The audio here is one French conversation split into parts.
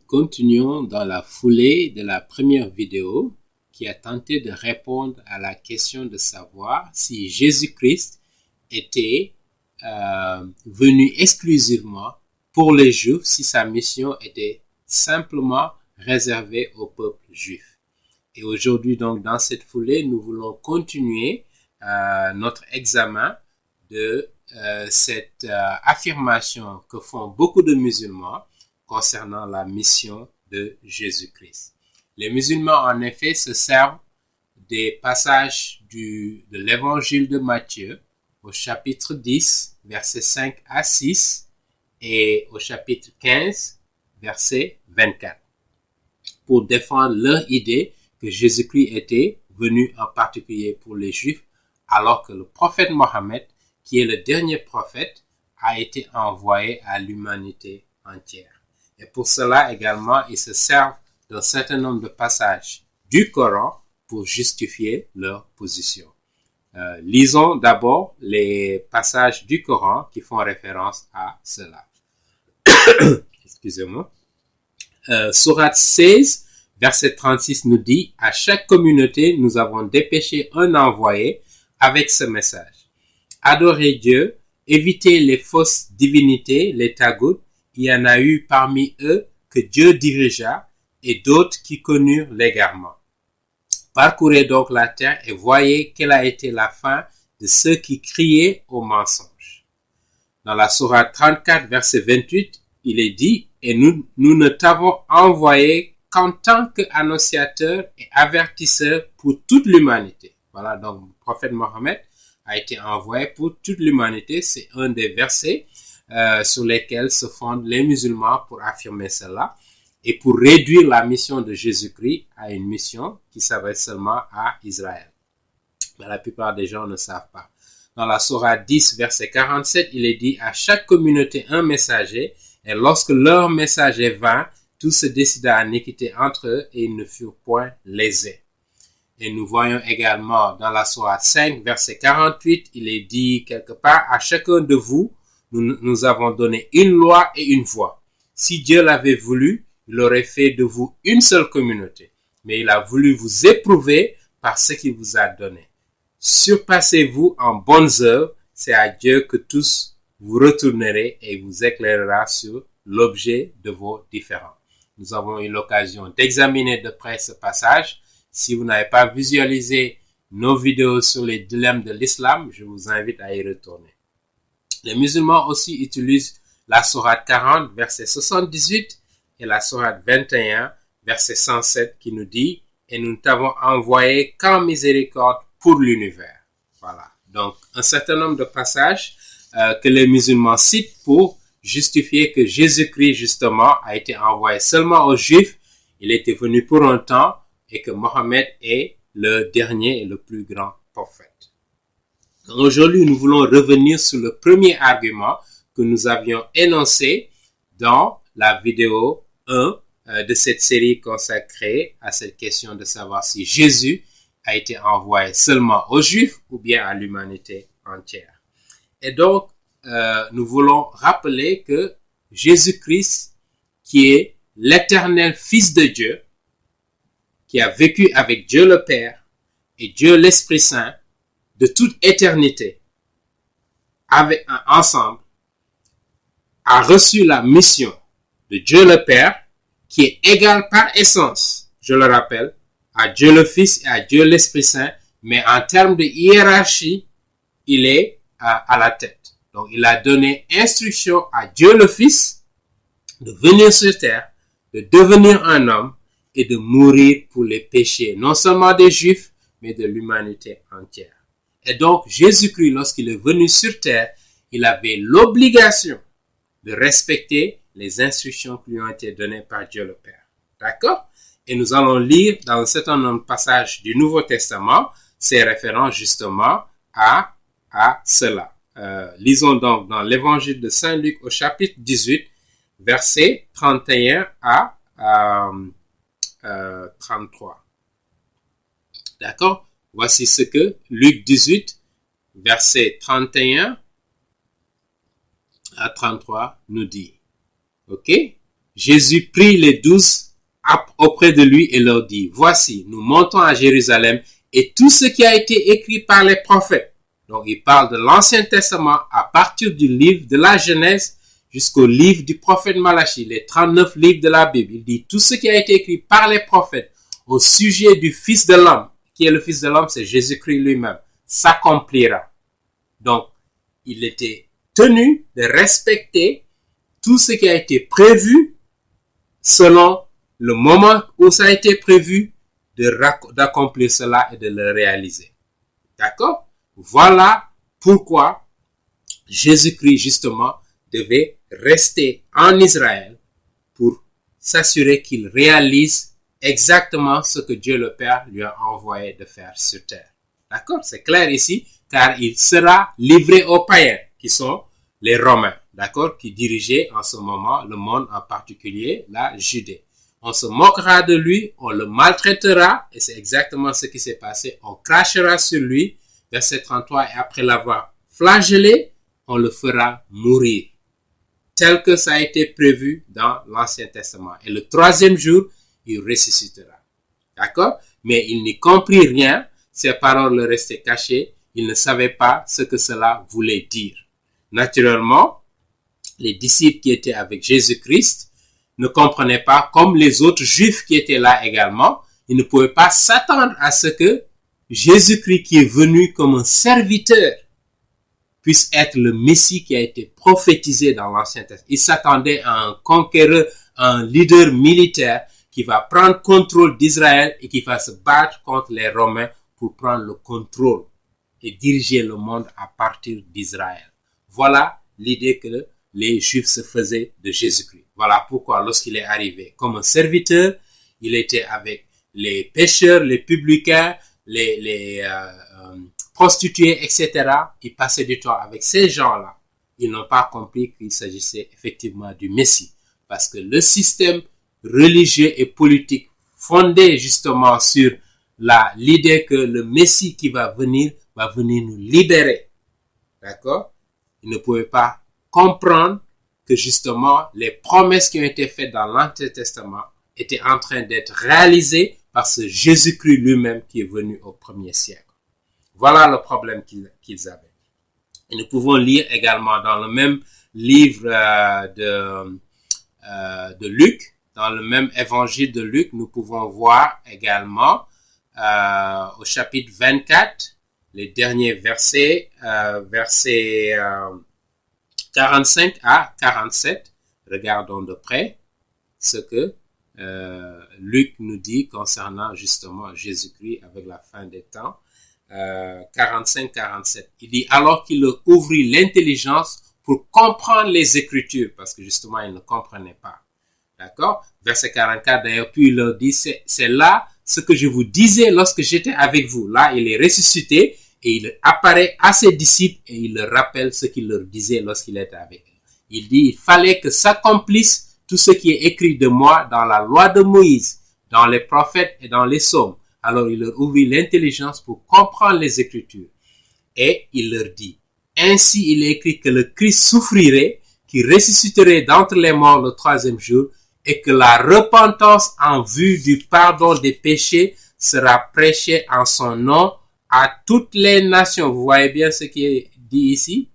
continuons dans la foulée de la première vidéo qui a tenté de répondre à la question de savoir si Jésus-Christ était venu exclusivement pour les Juifs, si sa mission était simplement réservée au peuple juif. Et aujourd'hui, donc, dans cette foulée, nous voulons continuer notre examen de cette affirmation que font beaucoup de musulmans concernant la mission de Jésus-Christ. Les musulmans, en effet, se servent des passages de l'évangile de Matthieu au chapitre 10, versets 5 à 6 et au chapitre 15, verset 24, pour défendre leur idée que Jésus-Christ était venu en particulier pour les Juifs, alors que le prophète Mohammed, qui est le dernier prophète, a été envoyé à l'humanité entière. Et pour cela également, ils se servent d'un certain nombre de passages du Coran pour justifier leur position. Lisons d'abord les passages du Coran qui font référence à cela. Excusez-moi. Sourate 16, verset 36 nous dit « À chaque communauté, nous avons dépêché un envoyé avec ce message. Adorez Dieu, évitez les fausses divinités, les taghut. Il y en a eu parmi eux que Dieu dirigea et d'autres qui connurent l'égarement. Parcourez donc la terre et voyez quelle a été la fin de ceux qui criaient au mensonge. » Dans la sourate 34, verset 28, il est dit « Et nous ne t'avons envoyé qu'en tant qu'annonciateur et avertisseur pour toute l'humanité. » Voilà, donc le prophète Mohammed a été envoyé pour toute l'humanité. C'est un des versets sur lesquels se fondent les musulmans pour affirmer cela et pour réduire la mission de Jésus-Christ à une mission qui s'adresse seulement à Israël. Mais la plupart des gens ne savent pas. Dans la sourate 10, verset 47, il est dit « À chaque communauté un messager, et lorsque leur messager vint, tous se décida à iniquité entre eux et ils ne furent point lésés. » Et nous voyons également dans la sourate 5, verset 48, il est dit quelque part « À chacun de vous, nous avons donné une loi et une voix. Si Dieu l'avait voulu, il aurait fait de vous une seule communauté. Mais il a voulu vous éprouver par ce qu'il vous a donné. Surpassez-vous en bonnes œuvres, c'est à Dieu que tous vous retournerez et il vous éclairera sur l'objet de vos différends. » Nous avons eu l'occasion d'examiner de près ce passage. Si vous n'avez pas visualisé nos vidéos sur les dilemmes de l'islam, je vous invite à y retourner. Les musulmans aussi utilisent la sourate 40, verset 78 et la sourate 21, verset 107 qui nous dit « Et nous t'avons envoyé qu'en miséricorde pour l'univers. » Voilà. Donc, un certain nombre de passages que les musulmans citent pour justifier que Jésus-Christ, justement, a été envoyé seulement aux Juifs. Il était venu pour un temps et que Mohammed est le dernier et le plus grand prophète. Aujourd'hui, nous voulons revenir sur le premier argument que nous avions énoncé dans la vidéo 1 de cette série consacrée à cette question de savoir si Jésus a été envoyé seulement aux Juifs ou bien à l'humanité entière. Et donc, nous voulons rappeler que Jésus-Christ, qui est l'éternel Fils de Dieu, qui a vécu avec Dieu le Père et Dieu l'Esprit Saint de toute éternité, ensemble, a reçu la mission de Dieu le Père, qui est égale par essence, je le rappelle, à Dieu le Fils et à Dieu l'Esprit Saint, mais en termes de hiérarchie, il est à la tête. Donc, il a donné instruction à Dieu le Fils de venir sur terre, de devenir un homme et de mourir pour les péchés, non seulement des Juifs, mais de l'humanité entière. Et donc, Jésus-Christ, lorsqu'il est venu sur terre, il avait l'obligation de respecter les instructions qui lui ont été données par Dieu le Père. D'accord? Et nous allons lire dans un certain nombre de passages du Nouveau Testament ces références justement à cela. Lisons donc dans l'évangile de Saint Luc au chapitre 18, versets 31 à 33. D'accord? Voici ce que Luc 18, versets 31 à 33 nous dit. Ok? Jésus prit les 12 auprès de lui et leur dit, voici, nous montons à Jérusalem et tout ce qui a été écrit par les prophètes. Donc, il parle de l'Ancien Testament à partir du livre de la Genèse jusqu'au livre du prophète Malachie, les 39 livres de la Bible. Il dit tout ce qui a été écrit par les prophètes au sujet du Fils de l'homme. Qui est le Fils de l'homme? C'est Jésus-Christ lui-même. S'accomplira. Donc, il était tenu de respecter tout ce qui a été prévu selon le moment où ça a été prévu d'accomplir cela et de le réaliser. D'accord? Voilà pourquoi Jésus-Christ, justement, devait rester en Israël pour s'assurer qu'il réalise exactement ce que Dieu le Père lui a envoyé de faire sur terre. D'accord? C'est clair ici, car il sera livré aux païens, qui sont les Romains, d'accord? Qui dirigeaient en ce moment le monde, en particulier la Judée. On se moquera de lui, on le maltraitera, et c'est exactement ce qui s'est passé. On crachera sur lui, verset 33, et après l'avoir flagellé, on le fera mourir, tel que ça a été prévu dans l'Ancien Testament. Et le troisième jour, il ressuscitera. D'accord? Mais il n'y comprit rien, ses paroles le restaient cachées, il ne savait pas ce que cela voulait dire. Naturellement, les disciples qui étaient avec Jésus-Christ ne comprenaient pas, comme les autres juifs qui étaient là également, ils ne pouvaient pas s'attendre à ce que Jésus-Christ, qui est venu comme un serviteur, puisse être le Messie qui a été prophétisé dans l'Ancien Testament. Ils s'attendaient à un conquéreur, un leader militaire qui va prendre contrôle d'Israël et qui va se battre contre les Romains pour prendre le contrôle et diriger le monde à partir d'Israël. Voilà l'idée que les Juifs se faisaient de Jésus-Christ. Voilà pourquoi lorsqu'il est arrivé comme un serviteur, il était avec les pécheurs, les publicains, les prostituées, etc. Il passait du temps avec ces gens-là. Ils n'ont pas compris qu'il s'agissait effectivement du Messie. Parce que le système religieux et politique fondé justement sur l'idée que le Messie qui va venir nous libérer. D'accord? Ils ne pouvaient pas comprendre que justement les promesses qui ont été faites dans l'Ancien Testament étaient en train d'être réalisées par ce Jésus-Christ lui-même qui est venu au premier siècle. Voilà le problème qu'ils avaient. Et nous pouvons lire également dans le même livre de Luc, dans le même évangile de Luc, nous pouvons voir également au chapitre 24, les derniers versets, versets 45 à 47. Regardons de près ce que Luc nous dit concernant justement Jésus-Christ avec la fin des temps. 45-47. Il dit, alors qu'il leur ouvrit l'intelligence pour comprendre les Écritures, parce que justement, ils ne comprenaient pas. D'accord? Verset 44, d'ailleurs, puis il leur dit, c'est là ce que je vous disais lorsque j'étais avec vous. Là, il est ressuscité et il apparaît à ses disciples et il leur rappelle ce qu'il leur disait lorsqu'il était avec eux. Il dit, il fallait que s'accomplisse tout ce qui est écrit de moi dans la loi de Moïse, dans les prophètes et dans les psaumes. Alors il leur ouvrit l'intelligence pour comprendre les Écritures. Et il leur dit, ainsi il est écrit que le Christ souffrirait, qu'il ressusciterait d'entre les morts le troisième jour, et que la repentance en vue du pardon des péchés sera prêchée en son nom à toutes les nations. Vous voyez bien ce qui est dit ici?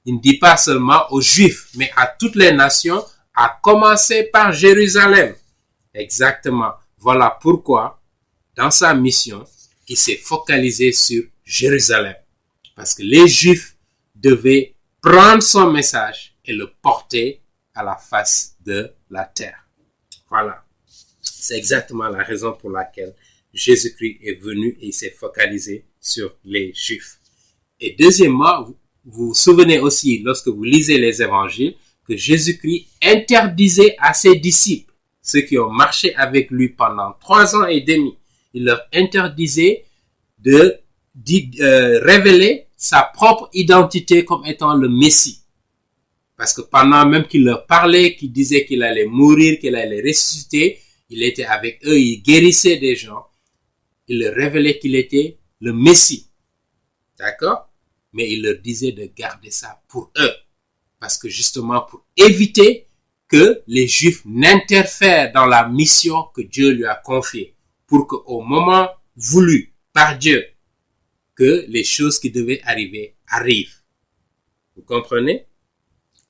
Il ne dit pas seulement aux Juifs, mais à toutes les nations, à commencer par Jérusalem. Exactement. Voilà pourquoi dans sa mission, il s'est focalisé sur Jérusalem. Parce que les Juifs devaient prendre son message et le porter à la face de la terre. Voilà. C'est exactement la raison pour laquelle Jésus-Christ est venu et il s'est focalisé sur les Juifs. Et deuxièmement, vous vous souvenez aussi, lorsque vous lisez les évangiles, que Jésus-Christ interdisait à ses disciples, ceux qui ont marché avec lui pendant 3 ans et demi, il leur interdisait de révéler sa propre identité comme étant le Messie. Parce que pendant même qu'il leur parlait, qu'il disait qu'il allait mourir, qu'il allait ressusciter, il était avec eux, il guérissait des gens. Il leur révélait qu'il était le Messie. D'accord? Mais il leur disait de garder ça pour eux. Parce que justement, pour éviter que les Juifs n'interfèrent dans la mission que Dieu lui a confiée, pour qu'au moment voulu par Dieu, que les choses qui devaient arriver arrivent. Vous comprenez?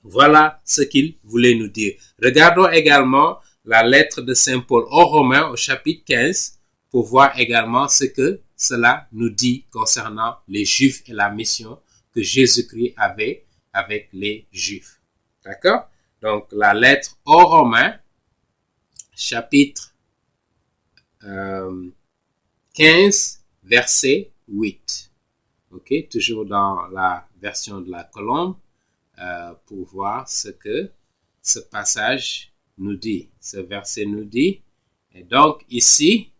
Voilà ce qu'il voulait nous dire. Regardons également la lettre de Saint Paul aux Romains au chapitre 15 pour voir également ce que cela nous dit concernant les Juifs et la mission que Jésus-Christ avait avec les Juifs. D'accord? Donc, la lettre aux Romains, chapitre 15, verset 8. Ok? Toujours dans la version de la Colombe, pour voir ce que ce passage nous dit. Ce verset nous dit. Et donc, ici,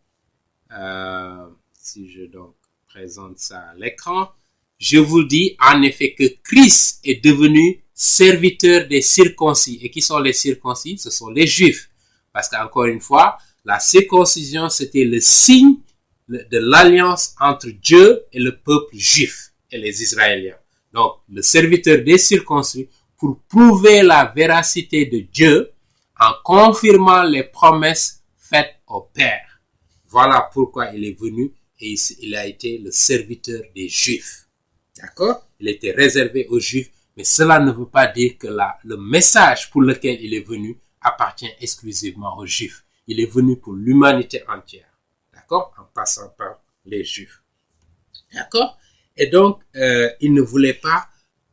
si je donc présente ça à l'écran, je vous dis en effet que Christ est devenu serviteur des circoncis. Et qui sont les circoncis? Ce sont les Juifs. Parce qu'encore une fois, la circoncision, c'était le signe de l'alliance entre Dieu et le peuple juif et les Israéliens. Donc, le serviteur des circoncis pour prouver la véracité de Dieu en confirmant les promesses faites au Père. Voilà pourquoi il est venu et il a été le serviteur des Juifs. D'accord? Il était réservé aux Juifs, mais cela ne veut pas dire que le message pour lequel il est venu appartient exclusivement aux Juifs. Il est venu pour l'humanité entière. D'accord? En passant par les Juifs. D'accord? Et donc, il ne voulait pas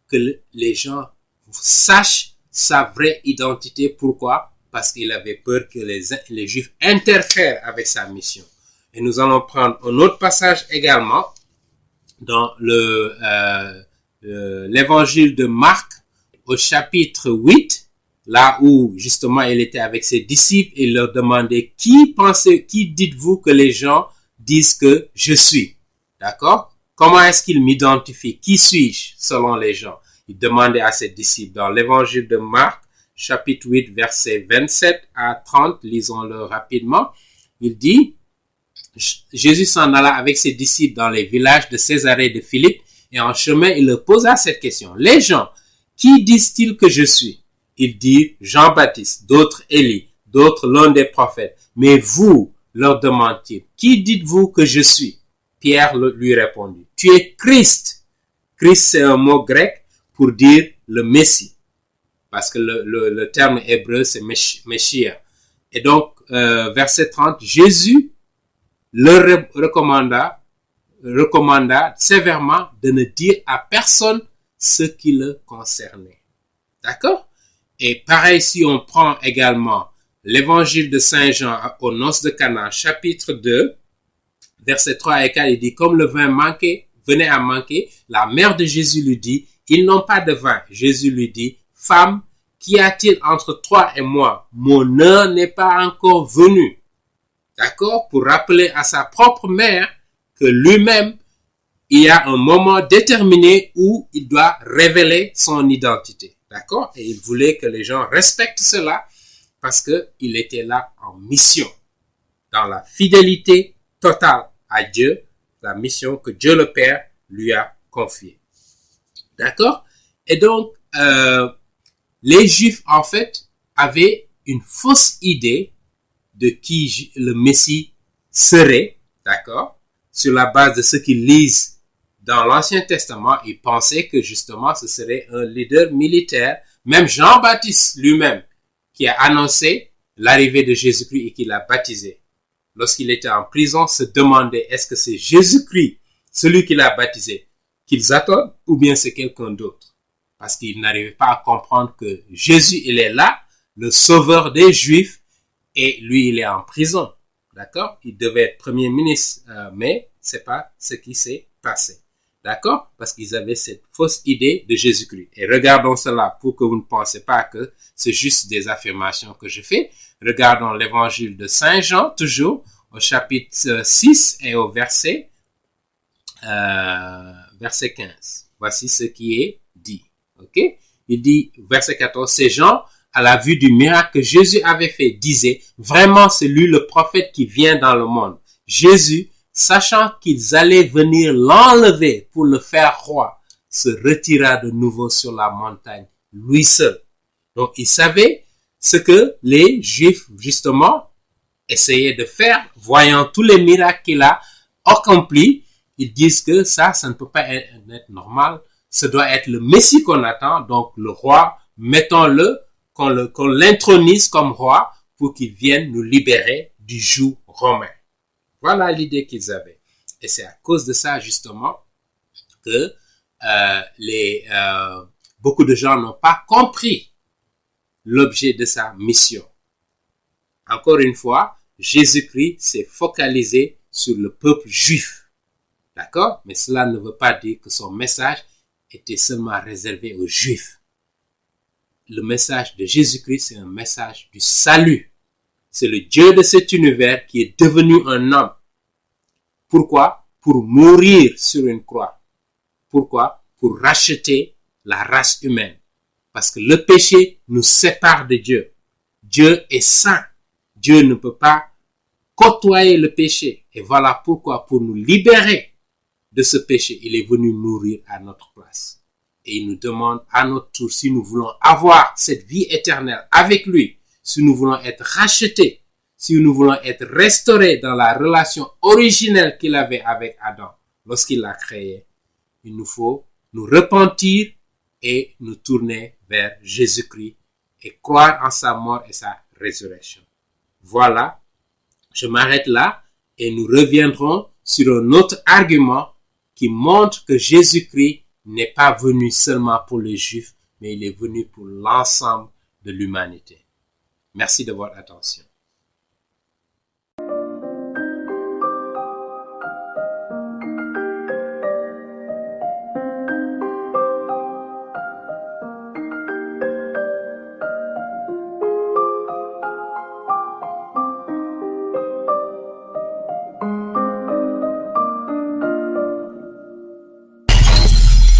que les gens sachent sa vraie identité. Pourquoi? Parce qu'il avait peur que les Juifs interfèrent avec sa mission. Et nous allons prendre un autre passage également dans l'évangile de Marc au chapitre 8, là où justement il était avec ses disciples et il leur demandait qui dites-vous que les gens disent que je suis? D'accord? Comment est-ce qu'il m'identifie? Qui suis-je selon les gens? Il demandait à ses disciples dans l'évangile de Marc, chapitre 8, versets 27 à 30, lisons-le rapidement. Il dit, Jésus s'en alla avec ses disciples dans les villages de Césarée de Philippe et en chemin, il leur posa cette question. Les gens, qui disent-ils que je suis? Ils disent Jean-Baptiste, d'autres Élie, d'autres l'un des prophètes. Mais vous, leur demande-t-il, qui dites-vous que je suis? Pierre lui répondit, tu es Christ. Christ, c'est un mot grec pour dire le Messie. Parce que le terme hébreu, c'est Meshiach. Et donc, verset 30, Jésus leur recommanda sévèrement de ne dire à personne ce qui le concernait. D'accord? Et pareil, si on prend également l'évangile de Saint Jean aux noces de Cana, chapitre 2, verset 3 et 4, il dit, comme le vin venait à manquer, la mère de Jésus lui dit, ils n'ont pas de vin. Jésus lui dit, femme, qu'y a-t-il entre toi et moi? Mon heure n'est pas encore venue. D'accord? Pour rappeler à sa propre mère que lui-même, il y a un moment déterminé où il doit révéler son identité. D'accord? Et il voulait que les gens respectent cela parce qu'il était là en mission, dans la fidélité totale à Dieu, la mission que Dieu le Père lui a confiée. D'accord? Et donc, les Juifs, en fait, avaient une fausse idée de qui le Messie serait, d'accord? Sur la base de ce qu'ils lisent dans l'Ancien Testament, ils pensaient que justement ce serait un leader militaire, même Jean-Baptiste lui-même, qui a annoncé l'arrivée de Jésus-Christ et qui l'a baptisé. Lorsqu'il était en prison, se demandait est-ce que c'est Jésus-Christ, celui qui l'a baptisé, qu'ils attendent, ou bien c'est quelqu'un d'autre. Parce qu'ils n'arrivaient pas à comprendre que Jésus, il est là, le sauveur des Juifs, et lui, il est en prison. D'accord? Il devait être premier ministre, mais c'est pas ce qui s'est passé. D'accord? Parce qu'ils avaient cette fausse idée de Jésus-Christ. Et regardons cela pour que vous ne pensez pas que c'est juste des affirmations que je fais. Regardons l'évangile de Saint Jean, toujours, au chapitre 6 et au verset 15. Voici ce qui est dit. Ok? Il dit, verset 14, ces gens, à la vue du miracle que Jésus avait fait, disaient, vraiment c'est lui le prophète qui vient dans le monde. Jésus, sachant qu'ils allaient venir l'enlever pour le faire roi, se retira de nouveau sur la montagne, lui seul. Donc, il savait ce que les Juifs, justement, essayaient de faire, voyant tous les miracles qu'il a accomplis. Ils disent que ça ne peut pas être normal. Ce doit être le Messie qu'on attend, donc le roi, mettons-le, qu'on l'intronise comme roi pour qu'il vienne nous libérer du joug romain. Voilà l'idée qu'ils avaient. Et c'est à cause de ça, justement, que beaucoup de gens n'ont pas compris l'objet de sa mission. Encore une fois, Jésus-Christ s'est focalisé sur le peuple juif. D'accord? Mais cela ne veut pas dire que son message était seulement réservé aux Juifs. Le message de Jésus-Christ, c'est un message du salut. C'est le Dieu de cet univers qui est devenu un homme. Pourquoi? Pour mourir sur une croix. Pourquoi? Pour racheter la race humaine. Parce que le péché nous sépare de Dieu. Dieu est saint. Dieu ne peut pas côtoyer le péché. Et voilà pourquoi, pour nous libérer de ce péché, il est venu mourir à notre place. Et il nous demande à notre tour, si nous voulons avoir cette vie éternelle avec lui, si nous voulons être rachetés, si nous voulons être restaurés dans la relation originelle qu'il avait avec Adam lorsqu'il l'a créé, il nous faut nous repentir et nous tourner vers Jésus-Christ et croire en sa mort et sa résurrection. Voilà, je m'arrête là et nous reviendrons sur un autre argument qui montre que Jésus-Christ n'est pas venu seulement pour les Juifs, mais il est venu pour l'ensemble de l'humanité. Merci de votre attention.